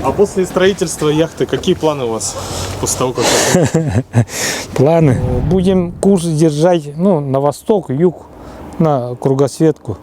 А после строительства яхты какие планы у вас после того, как... Планы? Будем курс держать, ну, на восток, юг, на кругосветку.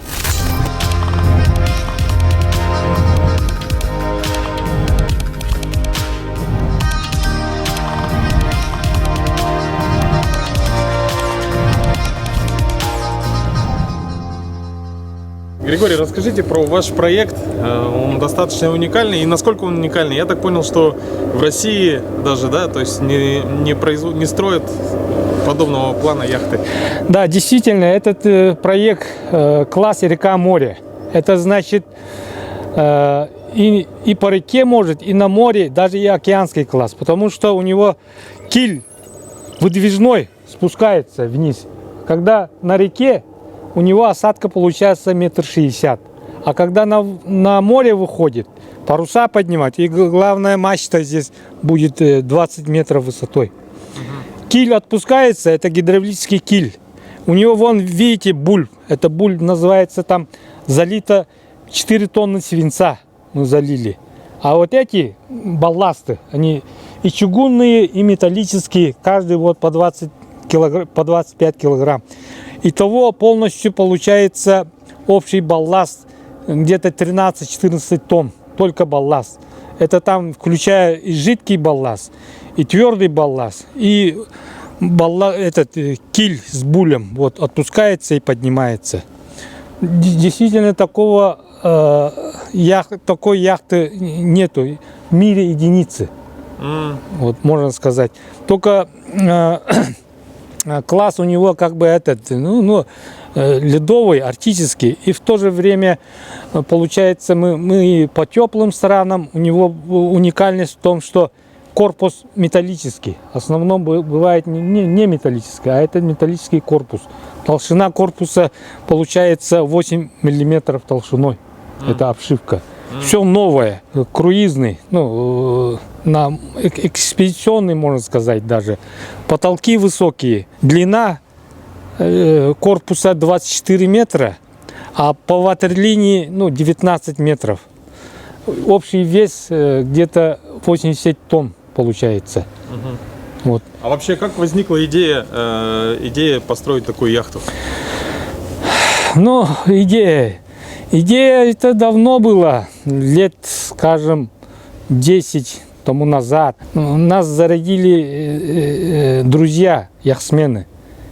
Григорий, расскажите про ваш проект. Он достаточно уникальный. И насколько он уникальный? Я так понял, что в России даже, да, то есть не строят подобного плана яхты. Да, действительно, этот проект класс река-море. Это значит и по реке может, и на море, даже и океанский класс. Потому что у него киль выдвижной спускается вниз. Когда на реке у него осадка получается 1,60 м. А когда на море выходит, паруса поднимать, и главная мачта здесь будет 20 метров высотой. Киль отпускается, это гидравлический киль. У него вон, видите, буль. Это буль называется, там залито 4 тонны свинца мы залили. А вот эти балласты, они и чугунные, и металлические, каждый вот по 20 килограмм, по 25 килограмм. Итого полностью получается общий балласт где-то 13-14 тонн, только балласт. Это там включая и жидкий балласт, и твердый балласт, и этот киль с булем вот отпускается и поднимается. Действительно такой яхты нету в мире, единицы. Вот можно сказать. Только класс у него как бы этот, ледовый, арктический, и в то же время получается мы по теплым странам, у него уникальность в том, что корпус металлический. В основном бывает не металлический, а это металлический корпус. Толщина корпуса получается 8 миллиметров толщиной. Это обшивка. Все новое, круизный, на экспедиционный, можно сказать, даже. Потолки высокие, длина корпуса 24 метра, а по ватерлинии 19 метров. Общий вес где-то 80 тонн получается. Вот. А вообще, как возникла идея построить такую яхту? Идея это давно была, лет, скажем, 10 тому назад. Нас зародили друзья, яхтсмены,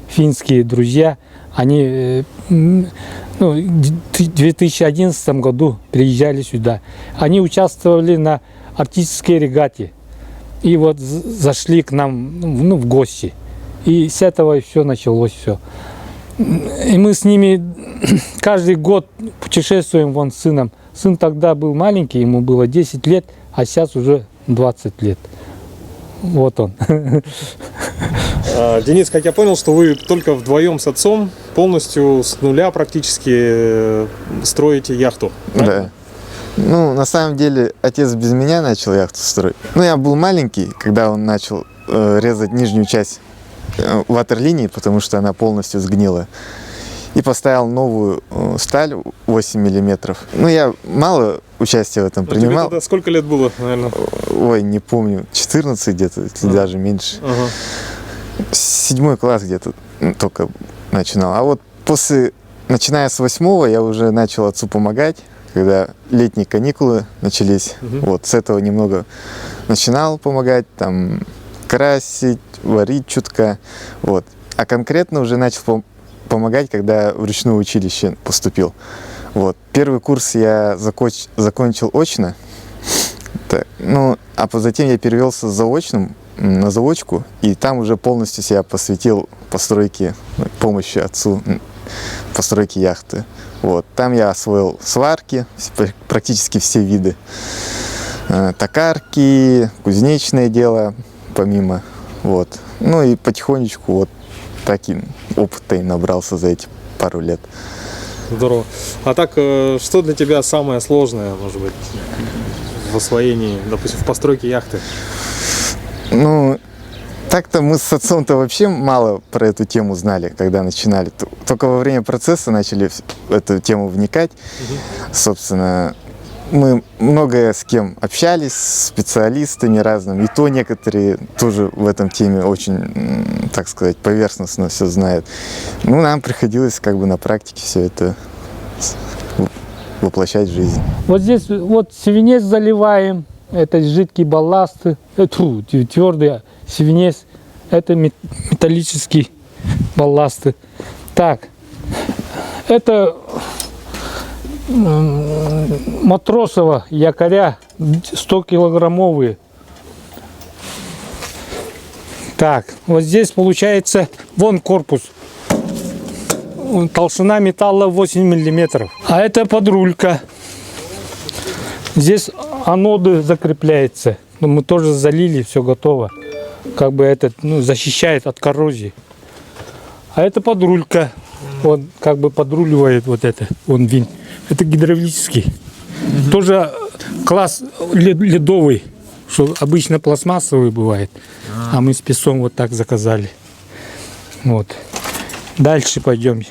финские друзья. Они в 2011 году приезжали сюда. Они участвовали на арктической регате. И вот зашли к нам в гости. И с этого все началось все. И мы с ними каждый год путешествуем вон с сыном. Сын тогда был маленький, ему было 10 лет, а сейчас уже 20 лет. Вот он. Денис, как я понял, что вы только вдвоем с отцом полностью с нуля практически строите яхту. Да. На самом деле, отец без меня начал яхту строить. Я был маленький, когда он начал резать нижнюю часть ватерлинии, потому что она полностью сгнила. И поставил новую сталь 8 миллиметров. Я мало участия в этом принимал. Тебе тогда сколько лет было, наверное? Ой, не помню, 14 где-то, или даже меньше. 7 класс где-то только начинал. А вот начиная с 8-го, я уже начал отцу помогать, когда летние каникулы начались. Вот с этого немного начинал помогать, там красить, варить чутка. Вот. А конкретно уже начал помогать, когда в речное училище поступил. Вот. Первый курс я закончил очно, а затем я перевелся заочным на заочку, и там уже полностью себя посвятил постройке, помощи отцу постройке яхты. Вот. Там я освоил сварки, практически все виды, токарки, кузнечное дело, помимо. Вот. И потихонечку вот таким опыта и набрался за эти пару лет. Здорово. А так, что для тебя самое сложное, может быть, в освоении, допустим, в постройке яхты? Так-то мы с отцом-то вообще мало про эту тему знали, когда начинали. Только во время процесса начали в эту тему вникать. Собственно, мы многое с кем общались, с специалистами разными, и то некоторые тоже в этом теме очень, так сказать, поверхностно все знают. Ну, нам приходилось как бы на практике все это воплощать в жизнь. Вот здесь вот свинец заливаем, это жидкий балласт, твердый свинец, это металлический балласт. Так, это матросово якоря 100-килограммовые. Так, вот здесь получается вон корпус. Толщина металла 8 миллиметров. А это подрулька. Здесь аноды закрепляется. Но мы тоже залили, все готово. Как бы это защищает от коррозии. А это подрулька. Он как бы подруливает вот это. Он винт. Это гидравлический. Тоже класс ледовый. Что обычно пластмассовый бывает. А мы с песом вот так заказали. Вот. Дальше пойдем.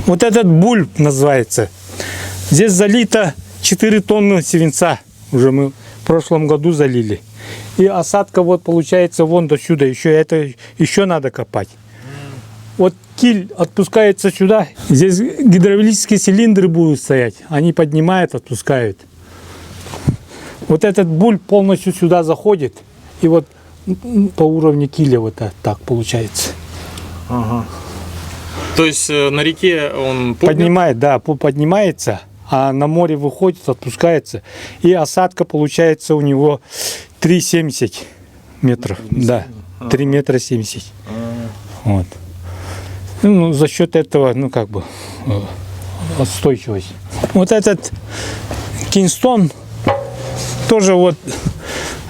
Вот этот бульб называется. Здесь залито 4 тонны свинца. Уже мы в прошлом году залили. И осадка вот получается вон до сюда. Еще надо копать. Вот киль отпускается сюда. Здесь гидравлические цилиндры будут стоять. Они поднимают, отпускают. Вот этот бульб полностью сюда заходит. И вот по уровню киля вот так получается. Ага. То есть на реке он поднимает, да, поднимается, а на море выходит, отпускается. И осадка получается у него 3,70 метров. Да, 3 метра 70. Вот. Ну, за счет этого, как бы, отстойчивость. Вот этот кинстон тоже вот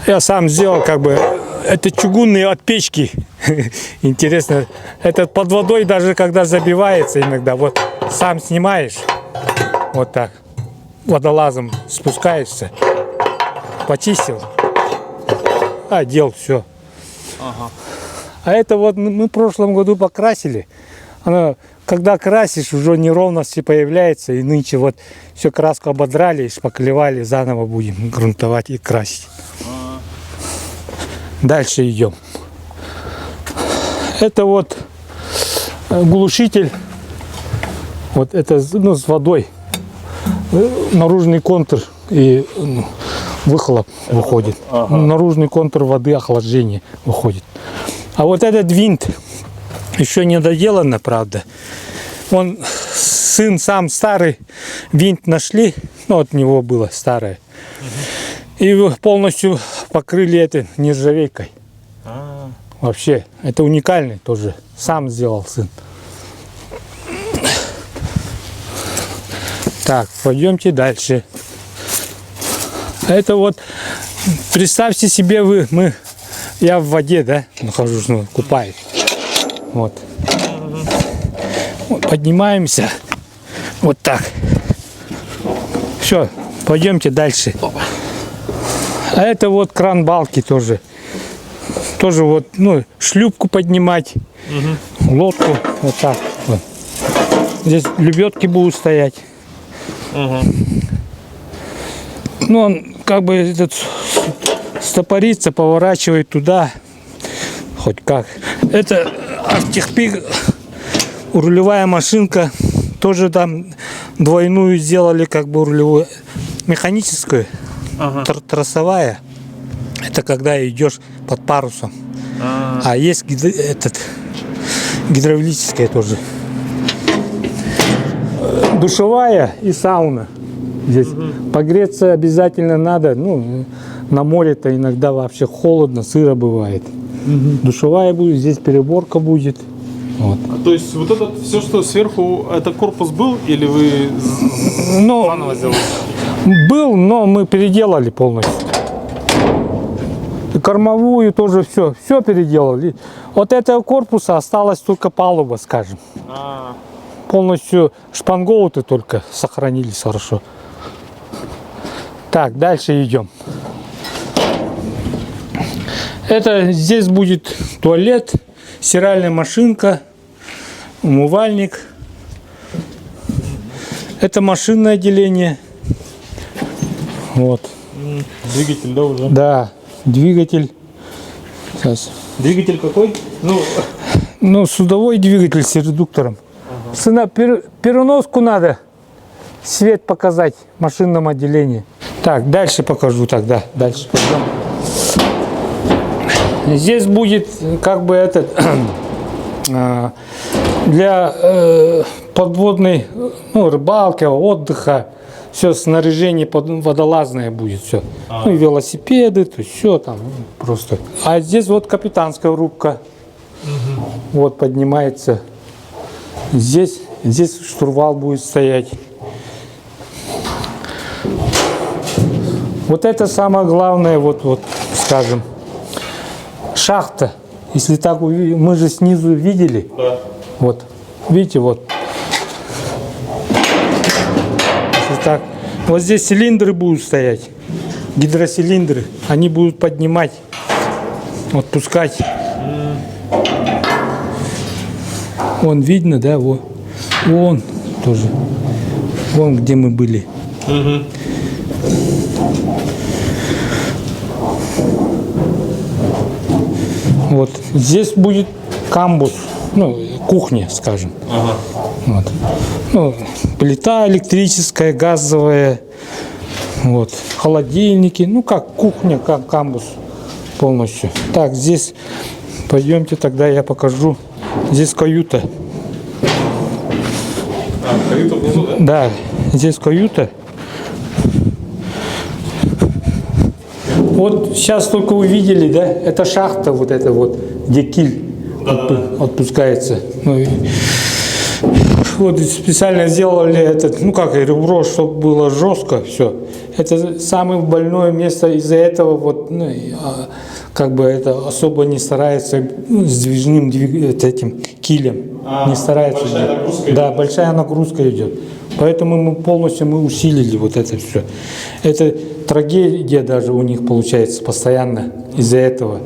я сам сделал, как бы, это чугунные от печки. Интересно, это под водой даже когда забивается иногда, вот сам снимаешь, вот так, водолазом спускаешься, почистил, одел, все. Ага. А это вот мы в прошлом году покрасили. Оно, когда красишь, уже неровности появляются. И нынче вот все краску ободрали и шпаклевали. Заново будем грунтовать и красить. Дальше идем. Это вот глушитель. Вот это с водой. Наружный контур и выхлоп выходит. Ага. Наружный контур воды, охлаждение выходит. А вот этот винт еще не доделано, правда. Он, сын сам старый, винт нашли, от него было старое. И полностью покрыли это нержавейкой. Вообще, это уникальный тоже. Сам сделал сын. Так, пойдемте дальше. Это вот, представьте себе я в воде, да, нахожусь, купаюсь. Вот. Поднимаемся. Вот так. Все, пойдемте дальше. А это вот кран балки тоже. Тоже вот, шлюпку поднимать. Лодку. Вот так. Вот. Здесь лебедки будут стоять. Он как бы этот стопорится, поворачивает туда. Хоть как. Это автехпик, рулевая машинка. Тоже там двойную сделали, как бы рулевую. Механическую. Тросовая. Это когда идешь под парусом. А есть гидравлическая тоже. Душевая и сауна. Здесь погреться обязательно надо. На море-то иногда вообще холодно, сыро бывает. Душевая будет, здесь переборка будет. Вот. То есть вот это все, что сверху, это корпус был или вы заново сделали? Был, но мы переделали полностью. И кормовую тоже все переделали. От этого корпуса осталась только палуба, скажем. Полностью шпангоуты только сохранились хорошо. Так, дальше идем. Это здесь будет туалет, стиральная машинка, умывальник. Это машинное отделение. Вот. Двигатель, да, уже? Да, двигатель. Сейчас. Двигатель какой? Ну, судовой двигатель с редуктором. Сына, переноску надо. Свет показать в машинном отделении. Так, дальше покажу тогда. Дальше пойдем. Здесь будет как бы этот для подводной, ну, рыбалки, отдыха. Все снаряжение водолазное будет, все. Ну, и велосипеды, то есть все там просто. А здесь вот капитанская рубка. Вот поднимается. Здесь штурвал будет стоять. Вот это самое главное, вот скажем, шахта. Если так увидим, мы же снизу видели. Да. Вот, видите, вот. Если так, вот здесь цилиндры будут стоять, гидроцилиндры. Они будут поднимать, отпускать. Вон видно, да, вот. Вон тоже. Вон где мы были. Вот здесь будет камбус, ну, кухня, скажем. Вот. Ну, плита электрическая, газовая, вот, холодильники, ну как кухня, как камбус полностью. Так, здесь пойдемте тогда я покажу. Здесь каюта. Каюта внизу, да? Да, здесь каюта. Вот сейчас только увидели, да, это шахта, вот это вот, где киль отпускается. Ну, вот специально сделали этот, ну как, ребро, чтобы было жестко, все. Это самое больное место, из-за этого вот, ну, как бы это особо не старается, ну, с движным этим килем. Не старается. Большая нагрузка да, идет. большая нагрузка идет. Поэтому мы полностью усилили вот это все. Это трагедия даже у них получается постоянно из-за этого.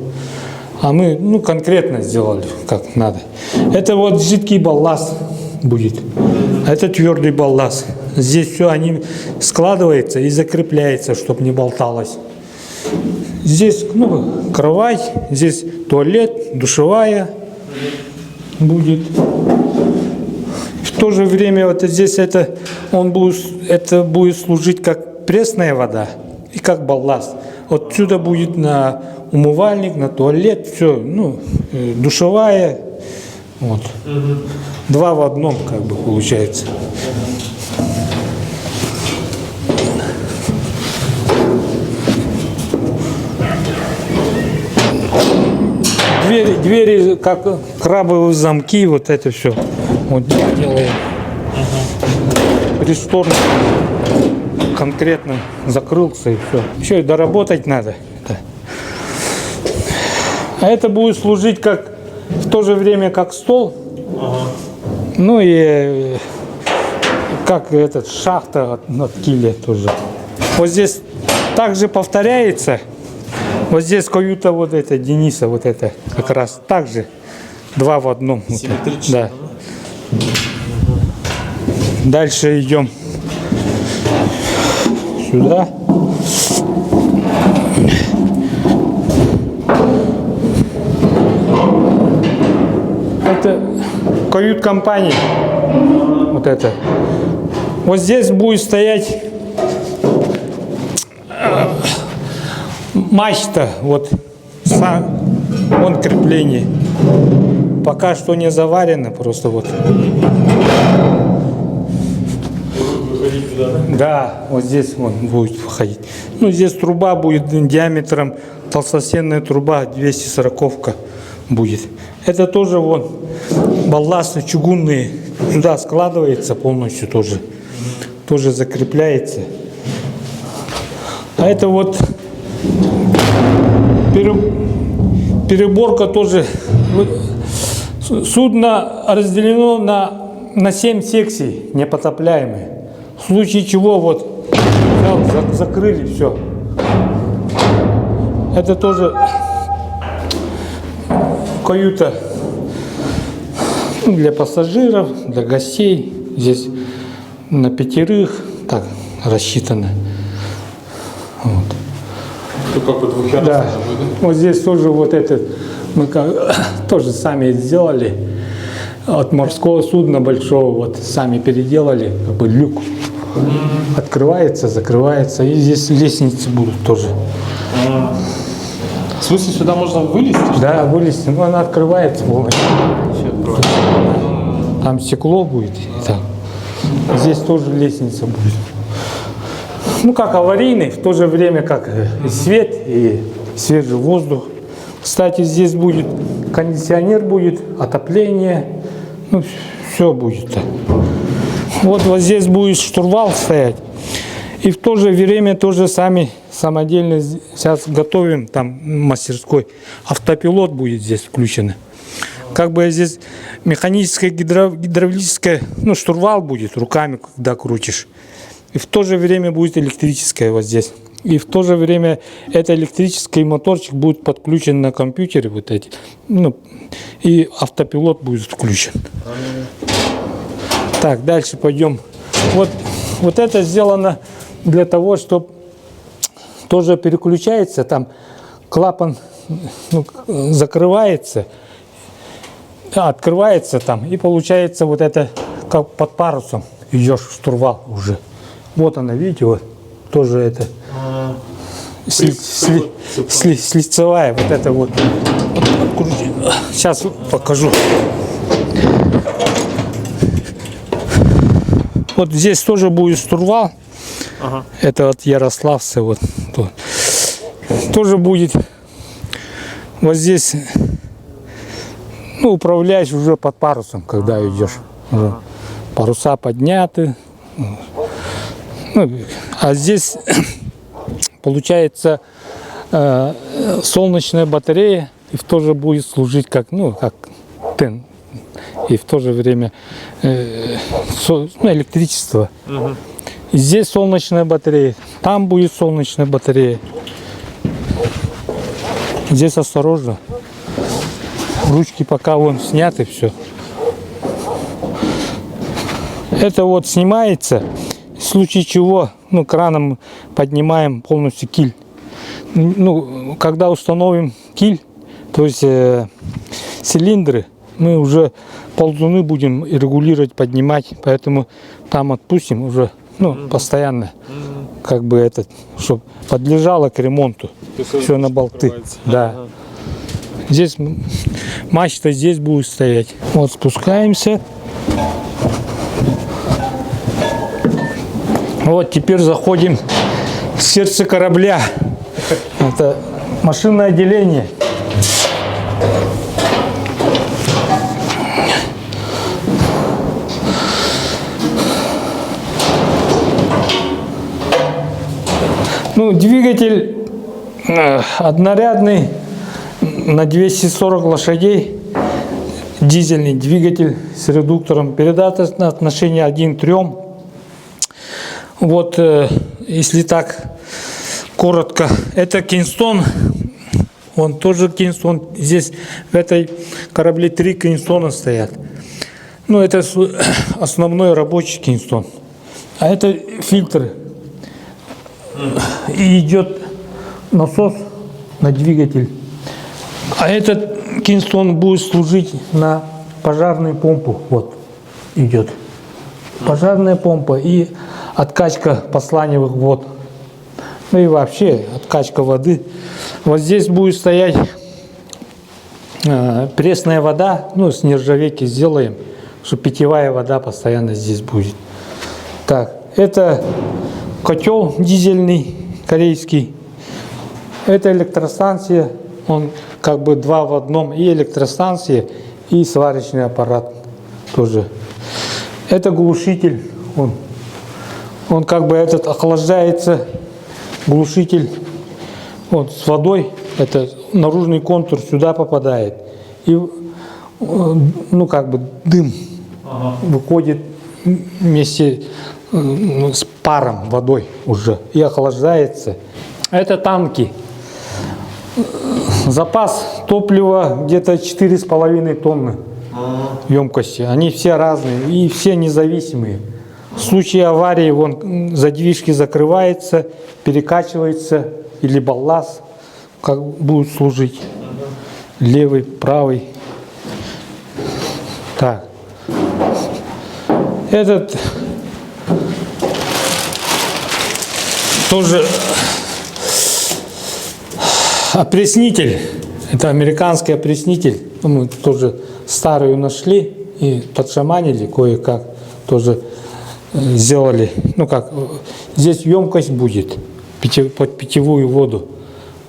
А мы, ну, конкретно сделали как надо. Это вот жидкий балласт будет. Это твердый балласт. Здесь все они складывается и закрепляется, чтобы не болталось. Здесь, ну, кровать, здесь туалет, душевая будет. В то же время вот здесь это будет служить как пресная вода и как балласт. Вот сюда будет на умывальник, на туалет, все, ну, душевая, вот. Два в одном, как бы, получается. Двери как крабовые замки, вот это все. Вот делаем. Рестор конкретно закрылся и все. Еще и доработать надо. Да. А это будет служить как в то же время как стол. Ну и как этот шахта от киля тоже. Вот здесь также повторяется. Вот здесь каюта вот эта Дениса, вот это как раз так же. Два в одном. Симметрично. Да. Дальше идем сюда. Это кают-компания. Вот это. Вот здесь будет стоять мачта, вот вон крепление. Пока что не заварено, просто вот. Да, вот здесь он будет входить. Ну, здесь труба будет диаметром, толстостенная труба, 240-ка будет. Это тоже вон балласты чугунные, сюда складывается полностью тоже. Тоже закрепляется. А это вот переборка тоже. Судно разделено на 7 секций непотопляемые. В случае чего вот закрыли все. Это тоже каюта для пассажиров, для гостей. Здесь на 5 так рассчитано. Вот. Ну, как бы двухъярусный, Да. Вот здесь тоже вот этот мы тоже сами сделали. От морского судна большого вот сами переделали, как бы люк. Открывается, закрывается. И здесь лестницы будут тоже. В смысле, сюда можно вылезти? Да, вылезти. Но она открывается полностью. Там стекло будет. Так. Здесь тоже лестница будет. Ну, как аварийный, в то же время как и свет, и свежий воздух. Кстати, здесь будет кондиционер, будет отопление. Ну, все будет. Вот здесь будет штурвал стоять. И в то же время тоже сами самодельно сейчас готовим, там мастерской. Автопилот будет здесь включен. Как бы здесь механическое, гидравлическое, ну, штурвал будет, руками, когда крутишь. И в то же время будет электрическое вот здесь. И в то же время это электрический моторчик будет подключен на компьютере, вот эти. Ну, и автопилот будет включен. Так, дальше пойдем. Вот это сделано для того, чтобы тоже переключается, там клапан, ну, закрывается, открывается там, и получается вот это как под парусом идешь в штурвал уже. Вот она, видите, вот тоже это слицевая, вот это вот. Сейчас покажу. Вот здесь тоже будет штурвал. Ага. Это вот ярославцы, вот тут. Тоже будет. Вот здесь, ну, управляешь уже под парусом, когда идешь. Уже паруса подняты. Ну, а здесь получается солнечная батарея, и тоже будет служить как, ну, как тен. И в то же время электричество. Угу. И здесь солнечная батарея, там будет солнечная батарея. Здесь осторожно. Ручки пока вон сняты, все. Это вот снимается, в случае чего, ну, краном поднимаем полностью киль. Ну, когда установим киль, то есть цилиндры, мы уже ползуны будем регулировать, поднимать, поэтому там отпустим уже, ну, постоянно, как бы этот, чтобы подлежало к ремонту, все на болты. Да. Здесь мачта здесь будет стоять. Вот спускаемся. Вот теперь заходим в сердце корабля. Это машинное отделение. Ну, двигатель однорядный на 240 лошадей, дизельный двигатель с редуктором, передаточное отношение 1 к 3. Вот, если так коротко, это Кингстон, он тоже Кингстон, здесь в этой корабле 3 Кингстона стоят. Ну, это основной рабочий Кингстон, а это фильтры. И идет насос на двигатель. А этот Кингстон будет служить на пожарную помпу. Вот идет пожарная помпа и откачка посланевых вод. Ну и вообще откачка воды. Вот здесь будет стоять пресная вода. Ну, с нержавейки сделаем, чтобы питьевая вода постоянно здесь будет. Так, это котел дизельный, корейский. Это электростанция, он как бы 2 в 1, и электростанция, и сварочный аппарат тоже. Это глушитель, он как бы этот охлаждается, глушитель, вот с водой, это наружный контур сюда попадает, и, ну, как бы дым выходит вместе с паром, водой уже, и охлаждается. Это танки. Запас топлива где-то 4,5 тонны емкости. Они все разные и все независимые. В случае аварии вон задвижки закрывается, перекачивается или балласт, как будет служить. Левый, правый. Так. Этот тоже опреснитель. Это американский опреснитель. Мы тоже старую нашли и подшаманили кое-как. Тоже сделали. Ну как, здесь емкость будет под питьевую воду.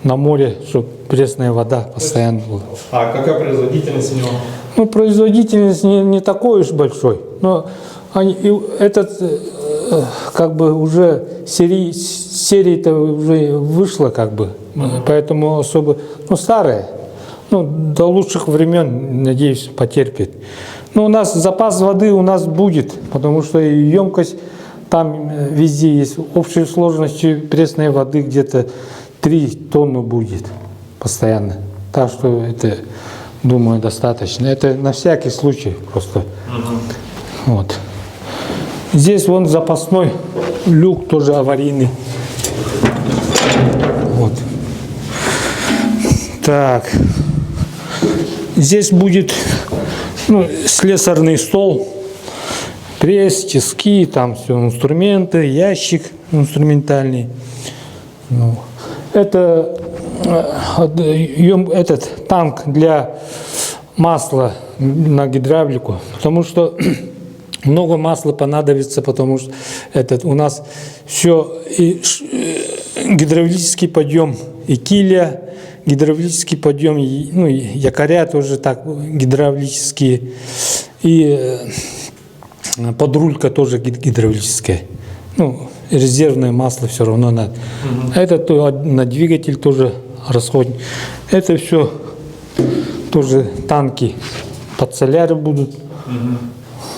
На море, чтобы пресная вода постоянно была. А какая производительность у него? Ну, производительность не такой уж большой. Но этот как бы уже серии-то уже вышла как бы. Поэтому особо, ну, старая. Ну, до лучших времен, надеюсь, потерпит. Но у нас запас воды у нас будет, потому что емкость там везде есть. Общей сложностью пресной воды где-то 3 тонны будет постоянно. Так что это, думаю, достаточно. Это на всякий случай просто. Вот. Здесь вон запасной люк, тоже аварийный. Вот. Так. Здесь будет, ну, слесарный стол, пресс, тиски, там все, инструменты, ящик инструментальный. Ну. Это этот танк для масла на гидравлику, потому что много масла понадобится, потому что у нас все и гидравлический подъем и киля, гидравлический подъем, ну, и якоря тоже так гидравлические, и подрулька тоже гидравлическая. Ну, резервное масло все равно надо. Это на двигатель тоже расходник. Это все тоже танки под соляры будут.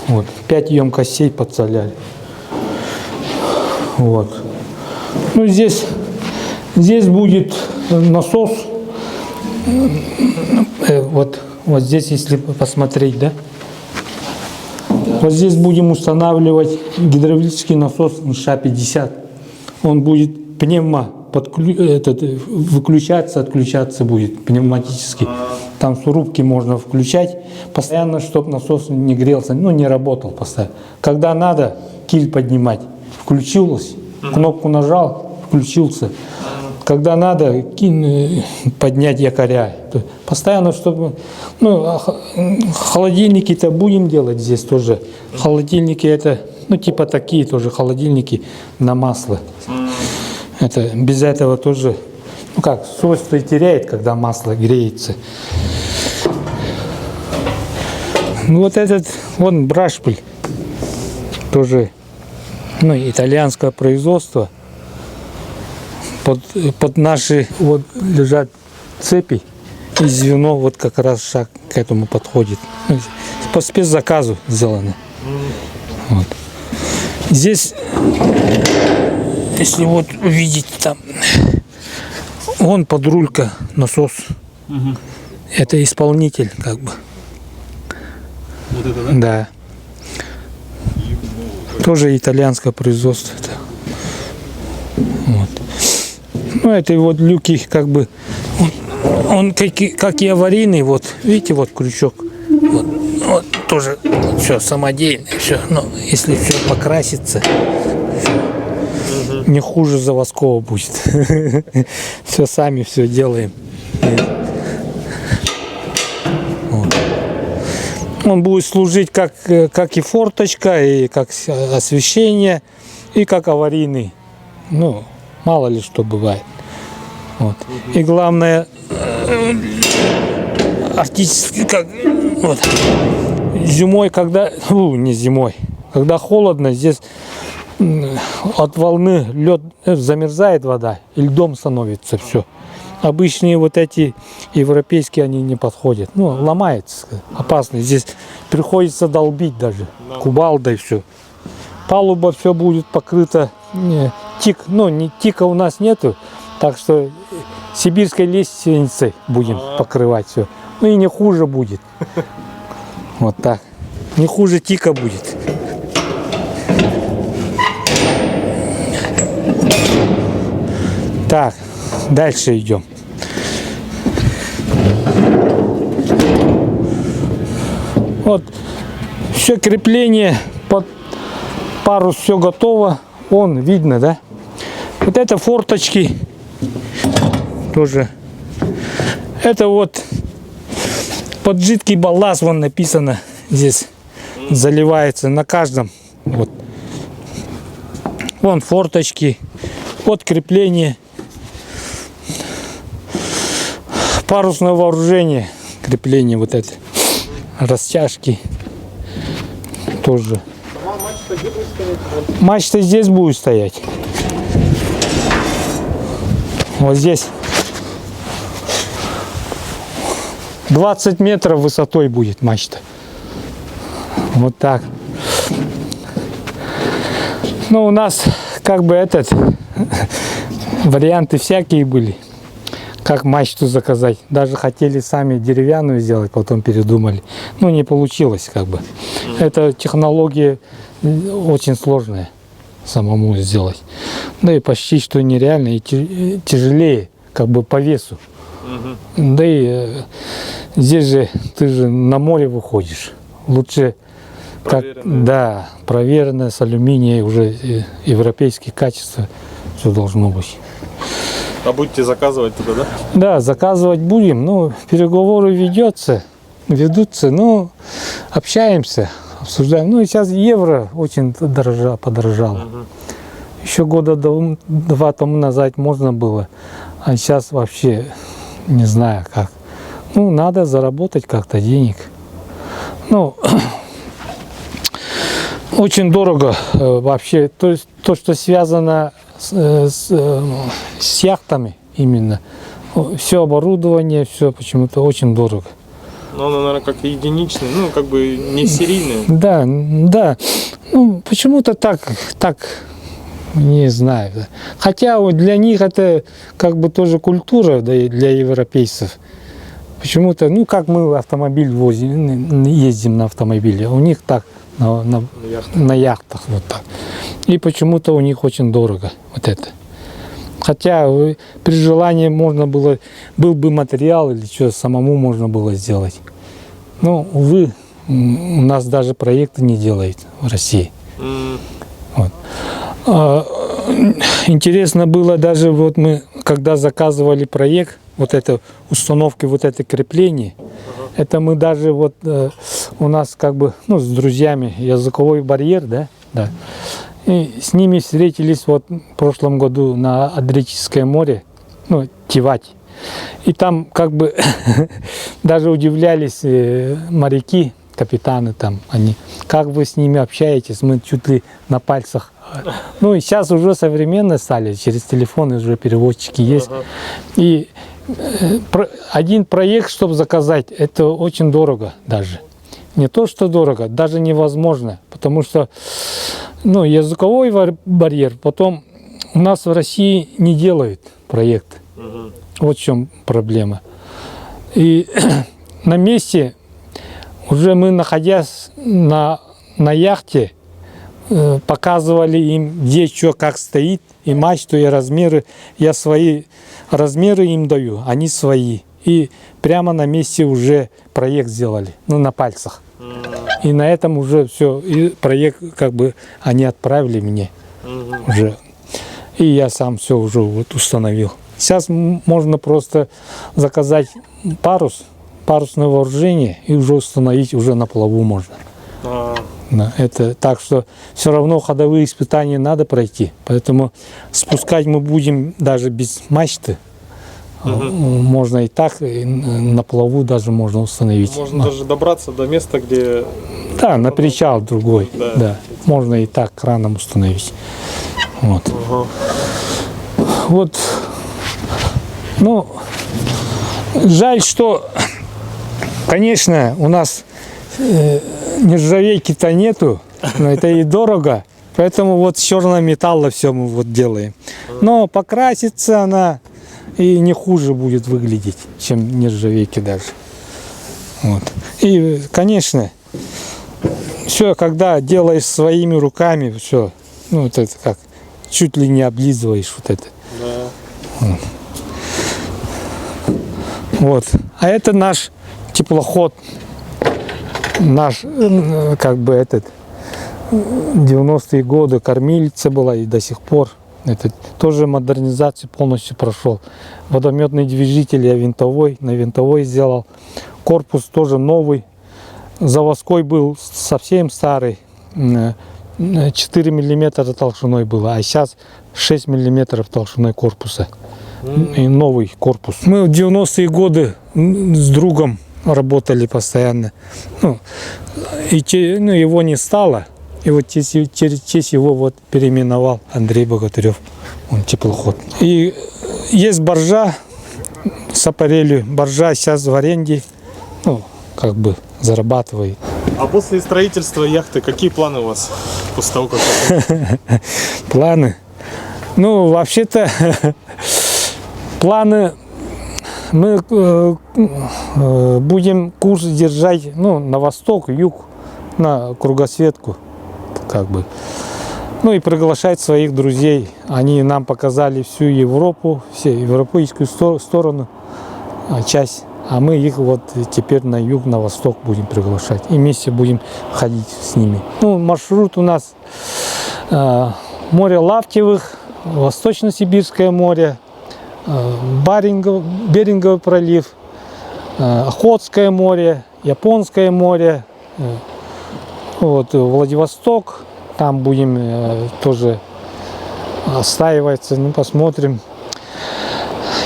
Вот, 5 емкостей под соляры. Вот. Ну, здесь будет насос. Вот здесь, если посмотреть, да? Вот здесь будем устанавливать гидравлический насос ША-50. Он будет выключаться, отключаться будет пневматически. Там с рубки можно включать постоянно, чтобы насос не грелся, ну, не работал постоянно. Когда надо, киль поднимать, включилось, кнопку нажал, включился. Когда надо, поднять якоря. Постоянно, чтобы... Ну, холодильники-то будем делать здесь тоже. Холодильники это, ну, типа такие тоже холодильники на масло. Это, без этого тоже, ну как, свойства теряет, когда масло греется. Ну, вот этот, вон брашпиль. Тоже, ну, итальянское производство. Под наши вот лежат цепи, и звено вот как раз шаг к этому подходит. По спецзаказу сделано. Вот. Здесь, если вот увидеть, там вон подрулька, насос. Это исполнитель как бы. Вот это, да? Да. Тоже итальянское производство. Вот. Ну, это вот люки, как бы, он как и аварийный, вот, видите, вот крючок, вот тоже все самодельное, все, но если все покрасится, не хуже заводского будет. Все сами все делаем. Вот. Он будет служить как и форточка, и как освещение, и как аварийный. Ну, мало ли что бывает. Вот. И главное, артистически, как вот, зимой, когда, не зимой, когда холодно, здесь от волны лед замерзает вода, и льдом становится все. Обычные вот эти европейские, они не подходят. Ну, ломается, опасно. Здесь приходится долбить даже, кувалдой все. Палуба все будет покрыта. Тика у нас нету, так что сибирской лестницей будем покрывать все. Ну и не хуже будет. Вот так. Не хуже тика будет. Так, дальше идем. Вот все крепление под парус, все готово. Вон видно, да? Вот это форточки тоже. Это вот под жидкий балласт, вон написано здесь, заливается на каждом. Вот. Вон форточки, вот крепление, парусное вооружение, крепление вот это, растяжки тоже. Мачта здесь будет стоять. Вот здесь 20 метров высотой будет мачта. Вот так. Ну, у нас как бы варианты всякие были. Как мачту заказать. Даже хотели сами деревянную сделать, потом передумали. Ну, не получилось как бы. Эта технология очень сложная самому сделать. Да и почти что нереально, и тяжелее как бы по весу. Да и здесь же ты же на море выходишь. Лучше да, проверенное с алюминия, уже европейские качества, все должно быть. А будете заказывать туда, да? Да, заказывать будем. Ну, переговоры ведутся, но общаемся, обсуждаем. Ну, и сейчас евро очень подорожало. Еще года два тому назад можно было, а сейчас вообще не знаю как. Ну, надо заработать как-то денег. Ну, очень дорого вообще. То есть то, что связано с яхтами именно. Все оборудование, все почему-то очень дорого. Ну, оно, наверное, как единичное, ну, как бы не серийное. Да, да. Ну, почему-то так, не знаю. Хотя для них это как бы тоже культура, да, и для европейцев. Почему-то, ну, как мы автомобиль возим, ездим на автомобиле, у них так, на яхтах, вот так. И почему-то у них очень дорого вот это. Хотя при желании можно было, был бы материал или что, самому можно было сделать. Но, увы, у нас даже проекты не делают в России. Вот. Интересно было даже, вот мы, когда заказывали проект, вот это установки, вот это крепление, это мы даже вот, у нас как бы, ну, с друзьями, языковой барьер, да, да. И с ними встретились вот в прошлом году на Адриатическое море, ну, Тивать. И там как бы даже удивлялись моряки, капитаны там, они, как вы с ними общаетесь, мы чуть ли на пальцах. Ну и сейчас уже современно стали, через телефоны уже переводчики есть. И один проект, чтобы заказать, это очень дорого даже. Не то, что дорого, даже невозможно, потому что, ну, языковой барьер, потом у нас в России не делают проект. Вот в чем проблема. И на месте уже мы, находясь на яхте, показывали им, где что, как стоит, и мачту, и размеры. Я свои размеры им даю, они свои. И прямо на месте уже проект сделали, ну, на пальцах. И на этом уже все, и проект как бы они отправили мне уже. И я сам все уже вот установил. Сейчас можно просто заказать парусное вооружение и уже установить уже на плаву можно. Да, это так что все равно ходовые испытания надо пройти, поэтому спускать мы будем даже без мачты. Можно и так, и на плаву даже можно установить. Можно даже добраться до места, где... Да, на причал другой. Да. Да. Можно и так краном установить. Вот. Вот. Ну, жаль, что, конечно, у нас нержавейки-то нету, но это и дорого. Поэтому вот с черного металла все мы вот делаем. Но покрасится она, и не хуже будет выглядеть, чем нержавейки даже. Вот. И, конечно, все, когда делаешь своими руками, все, ну, вот это как, чуть ли не облизываешь вот это. Да. Вот. А это наш теплоход, наш, как бы, этот, 90-е годы кормилица была и до сих пор. Это тоже модернизацию полностью прошел. Водометный движитель я винтовой, на винтовой сделал. Корпус тоже новый. Заводской был совсем старый. 4 миллиметра толщиной было, а сейчас 6 миллиметров толщиной корпуса. И новый корпус. Мы в 90-е годы с другом работали постоянно. Ну, его не стало. И вот через честь его вот переименовал Андрей Богатырев. Он теплоход. И есть баржа с аппарелью. Баржа сейчас в аренде. Ну, как бы зарабатывает. А после строительства яхты какие планы у вас? После того, как... Планы? Ну, вообще-то, планы... Мы будем курс держать, ну, на восток, юг, на кругосветку. Как бы. Ну и приглашать своих друзей. Они нам показали всю Европу, всю европейскую сторону, часть. А мы их вот теперь на юг, на восток будем приглашать. И вместе будем ходить с ними. Ну, маршрут у нас море Лаптевых, Восточно-Сибирское море, Беринговый пролив, Охотское море, Японское море, вот, Владивосток, там будем тоже отстаиваться, ну, посмотрим.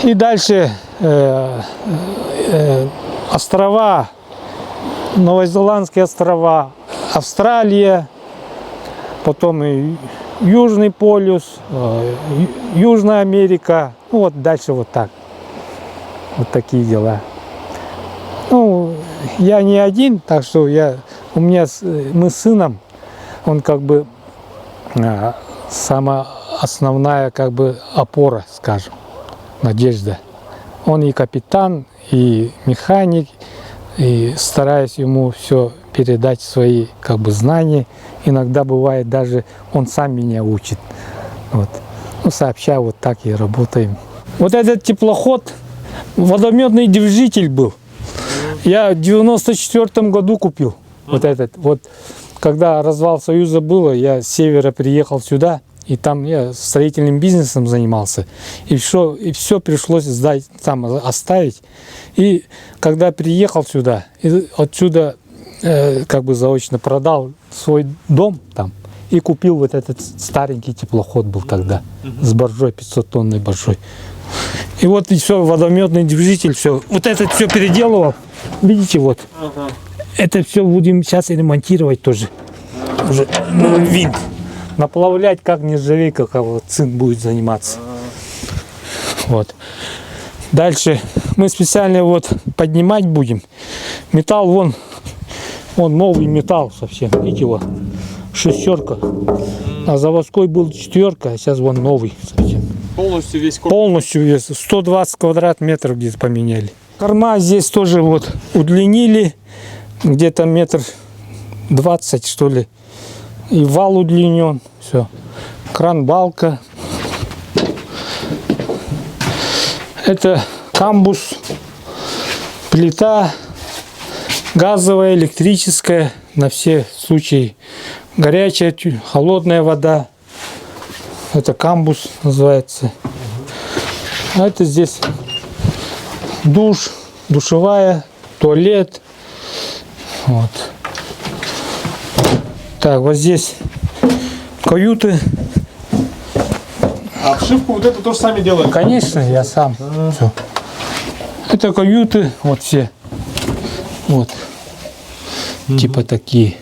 И дальше острова, Новозеландские острова, Австралия, потом и Южный полюс, Южная Америка, ну вот дальше вот так, вот такие дела. Ну, я не один, так что мы с сыном, он как бы самая основная как бы опора, скажем, надежда. Он и капитан, и механик, и стараюсь ему все передать свои как бы знания. Иногда бывает даже он сам меня учит. Вот. Ну, сообща вот так и работаем. Вот этот теплоход, водометный движитель был. Я в 94 году купил вот этот. Вот когда развал Союза было, я с севера приехал сюда, и там я строительным бизнесом занимался. И все пришлось сдать, там оставить. И когда приехал сюда, и отсюда как бы заочно продал свой дом там и купил вот этот старенький теплоход был тогда с боржой, 500-тонной боржой. И вот и все, водометный движитель, все. Вот это все переделывал. Видите, вот. Это все будем сейчас ремонтировать тоже. Уже винт. Наплавлять, как нержавейка, как вот сын будет заниматься. Вот. Дальше мы специально вот поднимать будем. Металл вон новый металл совсем. Видите, вот. 6-ерка. А заводской был 4-ка, а сейчас вон новый совсем. Полностью весь корпус? Полностью вес. 120 квадратных метров где-то поменяли. Корма здесь тоже вот удлинили. Где-то 1,20 м, что ли. И вал удлинен. Все. Кран-балка. Это камбус. Плита. Газовая, электрическая. На все случаи. Горячая, холодная вода. Это камбус называется. А это здесь душ, душевая, туалет. Вот. Так, вот здесь каюты. А обшивку вот эту тоже сами делаете? Конечно, я сам. Все. Это каюты, вот все. Вот. Типа такие.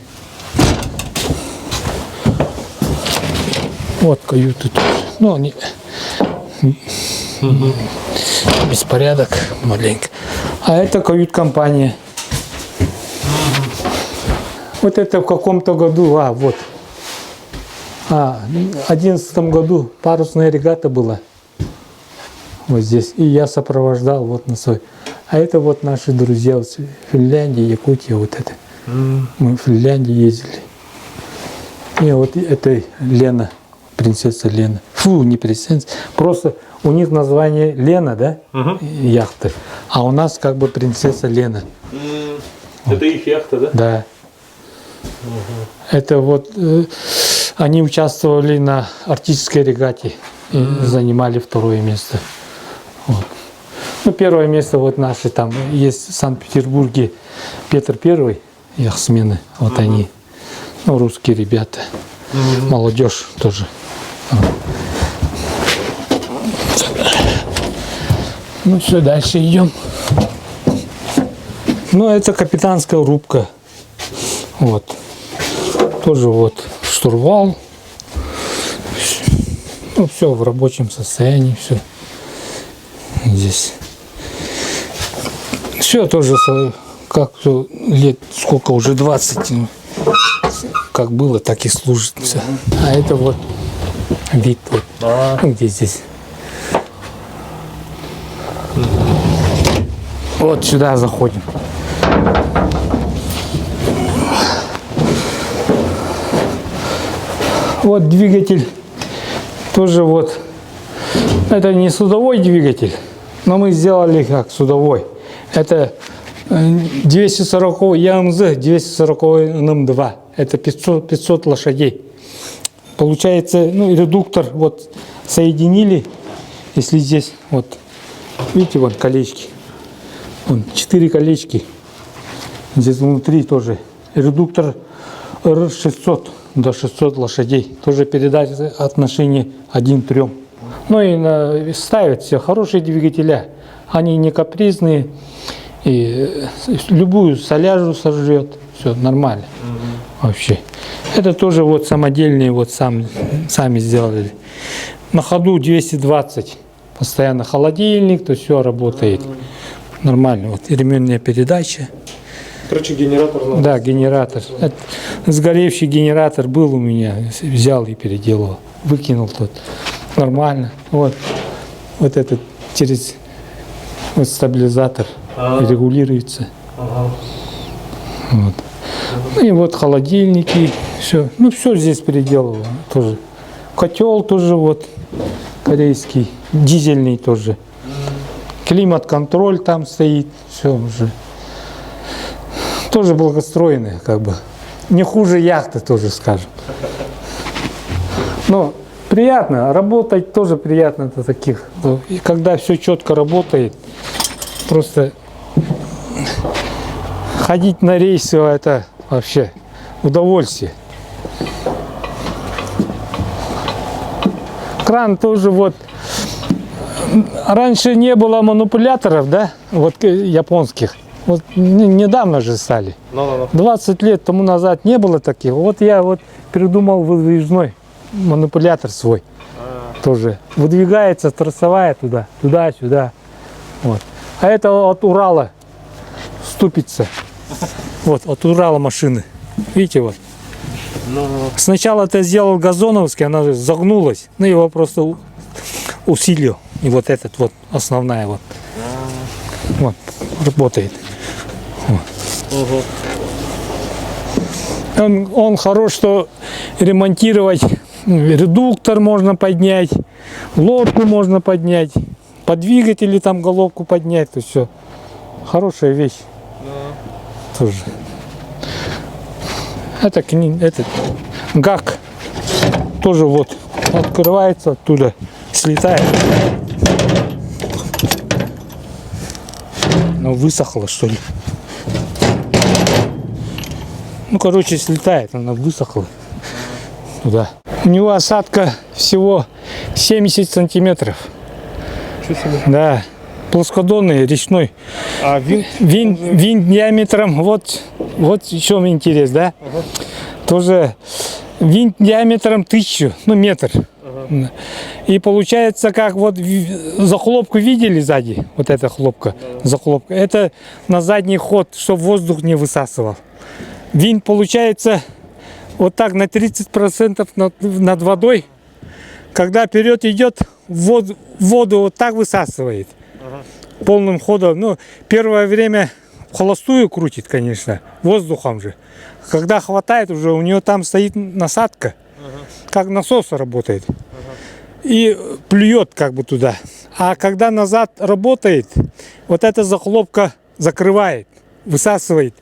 Вот каюты тоже. Ну, они беспорядок маленько. А это кают-компания. Вот это в каком-то году, вот. В 11 году парусная регата была. Вот здесь. И я сопровождал вот на свой. А это вот наши друзья вот, Финляндии, Якутия, вот это. Мы в Финляндии ездили. И вот это Лена, принцесса Лена. Фу, не принцесса. Просто у них название Лена, да? Яхты. А у нас как бы принцесса Лена. Это их яхта, да? Да. Это вот они участвовали на арктической регате и занимали 2-е место. Вот. Ну, 1-е место вот наши там есть в Санкт-Петербурге Петр I, яхтсмены, вот они, ну, русские ребята, молодежь тоже. Ну все, дальше идем. Ну, это капитанская рубка. Вот. Тоже вот штурвал. Ну, все в рабочем состоянии, все. Здесь. Все тоже, как лет, сколько уже, 20. Как было, так и служит все. А это вот вид, вот, где здесь. Вот сюда заходим. Вот двигатель тоже вот. Это не судовой двигатель, но мы сделали как судовой. Это 240 ЯМЗ, 240 НМ2. Это 500 лошадей. Получается, ну, редуктор вот соединили. Если здесь вот, видите, вот колечки. Вон, 4 колечки. Здесь внутри тоже. Редуктор R600 до 600 лошадей. Тоже передать отношение 1:3. Ну и ставят все хорошие двигателя. Они не капризные. И любую соляжу сожрет. Все нормально. Вообще. Это тоже вот самодельные, вот сами сделали. На ходу 220. Постоянно холодильник, то все работает. Нормально. Вот ременная передача. Короче, генератор. Да, генератор. Это сгоревший генератор был у меня. Взял и переделал. Выкинул тут. Нормально. Вот. Вот этот через вот стабилизатор регулируется. Вот. Ну и вот холодильники. Все. Ну все здесь переделывал. Тоже. Котел тоже вот. Корейский. Дизельный тоже. Климат-контроль там стоит. Все уже. Тоже благостроенные, как бы. Не хуже яхты тоже, скажем. Но приятно. Работать тоже приятно до таких. И когда все четко работает, просто ходить на рейсы, это вообще удовольствие. Кран тоже вот. Раньше не было манипуляторов, да, вот японских. Вот недавно же стали. 20 лет тому назад не было таких. Вот я вот придумал выдвижной манипулятор свой. Тоже. Выдвигается торцевая туда-сюда. Вот. А это от Урала ступица. Вот, от Урала машины. Видите, вот. Сначала это сделал газоновский, она же загнулась. Ну, его просто усилил. И вот этот вот, основная вот. Вот, работает. Вот. Он хорош, что ремонтировать. Редуктор можно поднять, лодку можно поднять, по двигателю там головку поднять, то все. Хорошая вещь. Тоже. Это этот гак тоже вот открывается оттуда, слетает. Ну, высохло, что ли. Ну, короче, слетает, она высохла туда. У него осадка всего 70 сантиметров. Да, плоскодонный, речной. А винт диаметром, вот в чем интерес, да? Тоже винт диаметром 1000, ну, метр. И получается, как вот захлопку видели сзади, вот эта хлопка, захлопка, это на задний ход, чтобы воздух не высасывал. Винт получается вот так на 30% над водой, когда вперед идет, воду вот так высасывает. Полным ходом. Ну, первое время холостую крутит, конечно, воздухом же. Когда хватает уже, у нее там стоит насадка, как насос работает. И плюет как бы туда. А когда назад работает, вот эта захлопка закрывает, высасывает.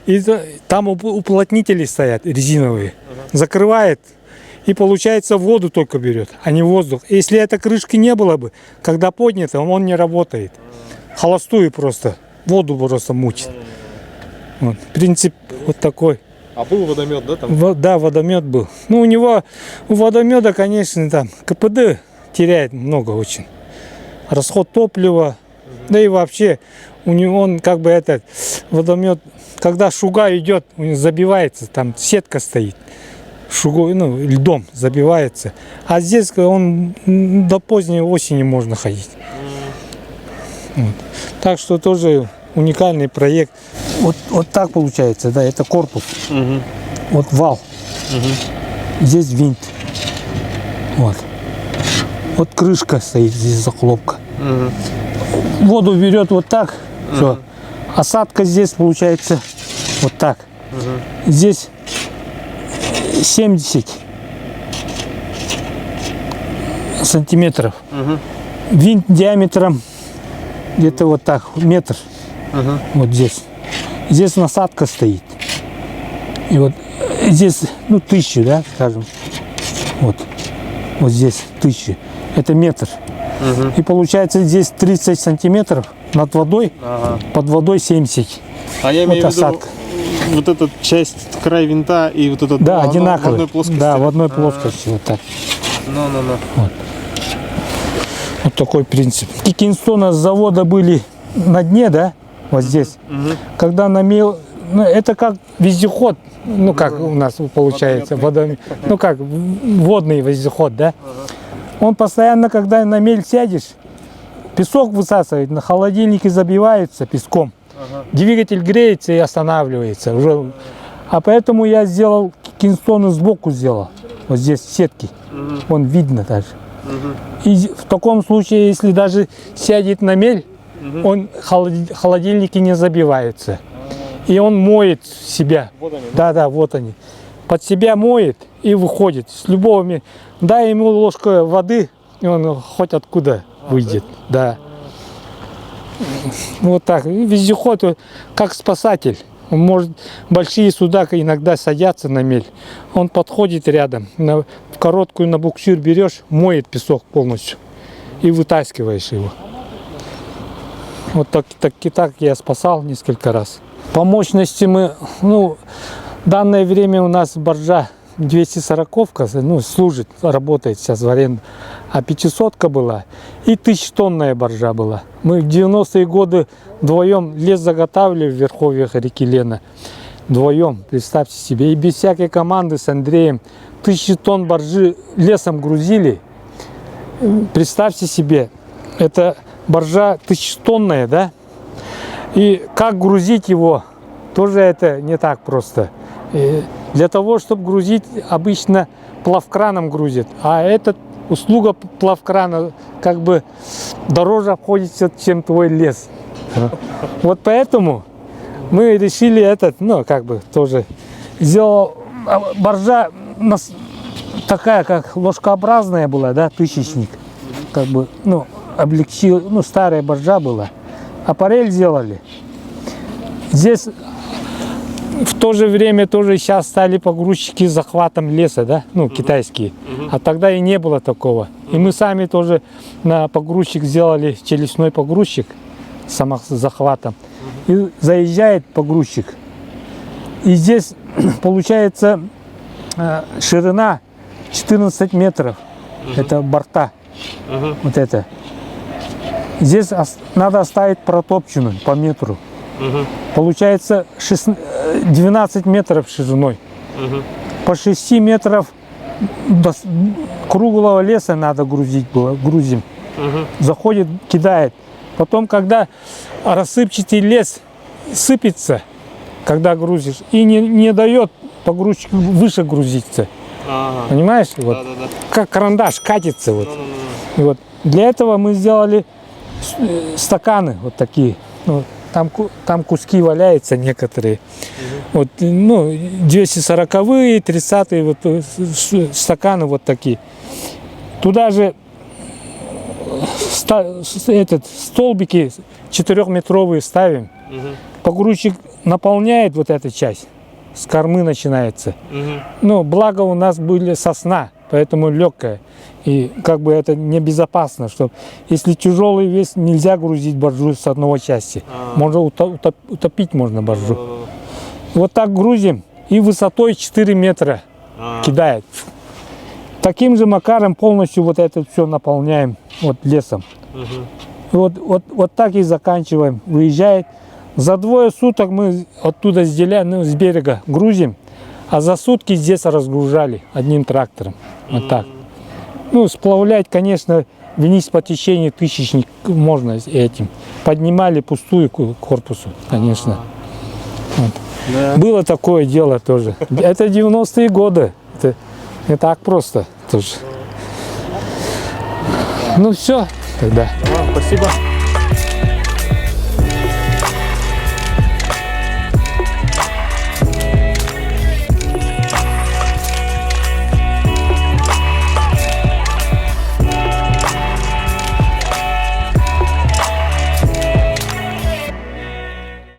И там уплотнители стоят резиновые. Закрывает. И получается воду только берет, а не воздух. Если этой крышки не было бы, когда поднято, он не работает. Холостую просто. Воду просто мучит. Вот. Принцип вот такой. А был водомет, да, там? Да, водомет был. Ну, у водомета, конечно, там КПД теряет много очень. Расход топлива. Да и вообще, у него он как бы этот водомет, когда шуга идет, у него забивается, там сетка стоит. Шугой, ну, льдом забивается. А здесь он до поздней осени можно ходить. Вот. Так что тоже уникальный проект. Вот так получается, да, это корпус. Вот вал. Здесь винт. Вот. Вот крышка стоит, здесь захлопка. Воду берет вот так. Все. Осадка здесь получается вот так. Здесь 70 сантиметров. Винт диаметром где-то вот так, метр. Вот здесь. Здесь насадка стоит. И вот здесь, ну, 1000, да, скажем. Вот. Вот здесь 1000. Это метр. И получается здесь 30 сантиметров над водой, под водой 70. А я вот имею в виду, осадка. вот эта часть, край винта и вот этот, Да, ну, одинаковые. в одной плоскости. Да, в одной плоскости. Вот так. Вот. Вот такой принцип. Кинстоны с завода были на дне, да, вот здесь. Когда намел, ну, это как вездеход, ну как у нас получается, ну как водный вездеход, да. Он постоянно, когда на мель сядешь, песок высасывает, на холодильнике забивается песком. Двигатель греется и останавливается. Уже. А поэтому я сделал кинстоны сбоку сделал. Вот здесь сетки. Вон видно даже. И в таком случае, если даже сядет на мель, он холодильники не забивается. И он моет себя. Вот они, да, вот они. Под себя моет и выходит. С любого. Дай ему ложку воды, и он хоть откуда выйдет. Да. Вот так. И вездеход как спасатель. Он может, большие суда иногда садятся на мель. Он подходит рядом. В короткую на буксир берешь, моет песок полностью. И вытаскиваешь его. Вот так я спасал несколько раз. По мощности мы, ну, в данное время у нас баржа 240-ка, ну, служит, работает сейчас в аренду, а 500-ка была, и 1000-тонная баржа была. Мы в 90-е годы вдвоем лес заготавливали в верховьях реки Лена. Вдвоем, представьте себе, и без всякой команды с Андреем 1000 тонн баржи лесом грузили. Представьте себе, это баржа 1000-тонная, да? И как грузить его, тоже это не так просто. И для того, чтобы грузить, обычно плавкраном грузят, а эта услуга плавкрана как бы дороже обходится, чем твой лес. Вот поэтому мы решили этот, ну, как бы тоже сделал. Баржа такая, как ложкообразная была, да, тысячник, как бы, ну, облегчил, ну, старая баржа была. Аппарель сделали. Здесь в то же время тоже сейчас стали погрузчики с захватом леса, да, ну, китайские. А тогда и не было такого. И мы сами тоже на погрузчик сделали челюстной погрузчик с захватом. И заезжает погрузчик. И здесь получается ширина 14 метров. Это борта. Вот это. Здесь надо оставить протопчину по метру. Получается 12 метров шириной. По 6 метров до круглого леса надо грузить было. Грузим. Заходит, кидает. Потом, когда рассыпчатый лес сыпется, когда грузишь, и не дает погрузчику выше грузиться. Ага. Понимаешь? Вот. Да. Как карандаш катится. Вот. Ну. И вот. Для этого мы сделали стаканы вот такие. Ну, там куски валяются некоторые. Вот, ну, 240-е, 30-е вот, стаканы вот такие. Туда же столбики 4-метровые ставим. Погрузчик наполняет вот эту часть. С кормы начинается. Но благо у нас были сосна, поэтому легкая. И как бы это небезопасно, что если тяжелый вес, нельзя грузить баржу с одного части. Можно утопить можно баржу. Вот так грузим и высотой 4 метра кидает. Таким же макаром полностью вот это все наполняем вот лесом. Вот так и заканчиваем. Выезжает. За 2 суток мы оттуда с берега грузим, а за сутки здесь разгружали одним трактором. Вот так. Ну, сплавлять, конечно, вниз по течению тысячник можно этим. Поднимали пустую корпусу, конечно. Вот. Да. Было такое дело тоже. Это 90-е годы. Это не так просто тоже. Ну все, тогда. Спасибо.